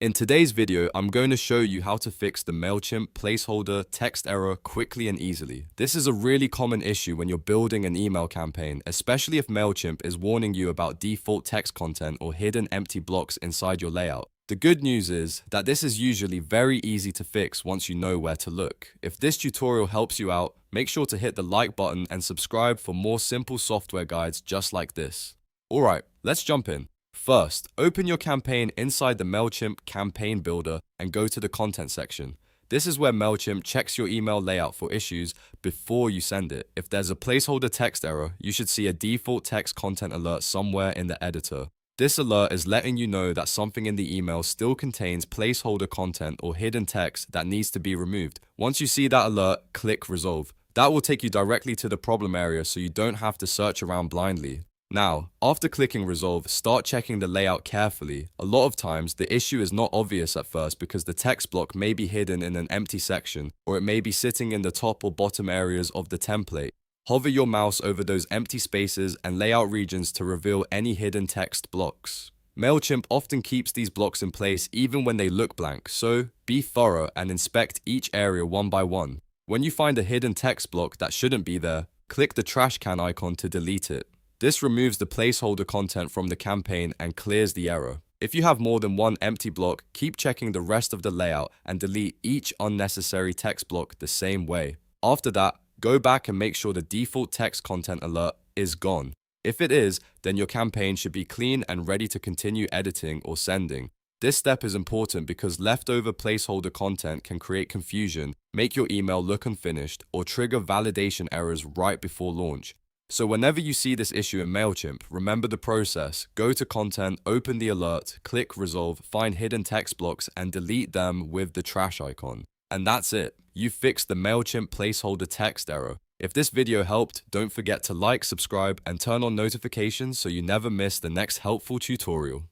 In today's video, I'm going to show you how to fix the Mailchimp placeholder text error quickly and easily. This is a really common issue when you're building an email campaign, especially if Mailchimp is warning you about default text content or hidden empty blocks inside your layout. The good news is that this is usually very easy to fix once you know where to look. If this tutorial helps you out, make sure to hit the like button and subscribe for more simple software guides just like this. Alright, let's jump in. First, open your campaign inside the Mailchimp campaign builder and go to the content section. This is where Mailchimp checks your email layout for issues before you send it. If there's a placeholder text error, you should see a default text content alert somewhere in the editor. This alert is letting you know that something in the email still contains placeholder content or hidden text that needs to be removed. Once you see that alert, click Resolve. That will take you directly to the problem area so you don't have to search around blindly. Now, after clicking Resolve, start checking the layout carefully. A lot of times, the issue is not obvious at first because the text block may be hidden in an empty section, or it may be sitting in the top or bottom areas of the template. Hover your mouse over those empty spaces and layout regions to reveal any hidden text blocks. Mailchimp often keeps these blocks in place even when they look blank, so be thorough and inspect each area one by one. When you find a hidden text block that shouldn't be there, click the trash can icon to delete it. This removes the placeholder content from the campaign and clears the error. If you have more than one empty block, keep checking the rest of the layout and delete each unnecessary text block the same way. After that, go back and make sure the default text content alert is gone. If it is, then your campaign should be clean and ready to continue editing or sending. This step is important because leftover placeholder content can create confusion, make your email look unfinished, or trigger validation errors right before launch. So whenever you see this issue in Mailchimp, remember the process. Go to content, open the alert, click Resolve, find hidden text blocks, and delete them with the trash icon. And that's it. You fixed the Mailchimp placeholder text error. If this video helped, don't forget to like, subscribe, and turn on notifications so you never miss the next helpful tutorial.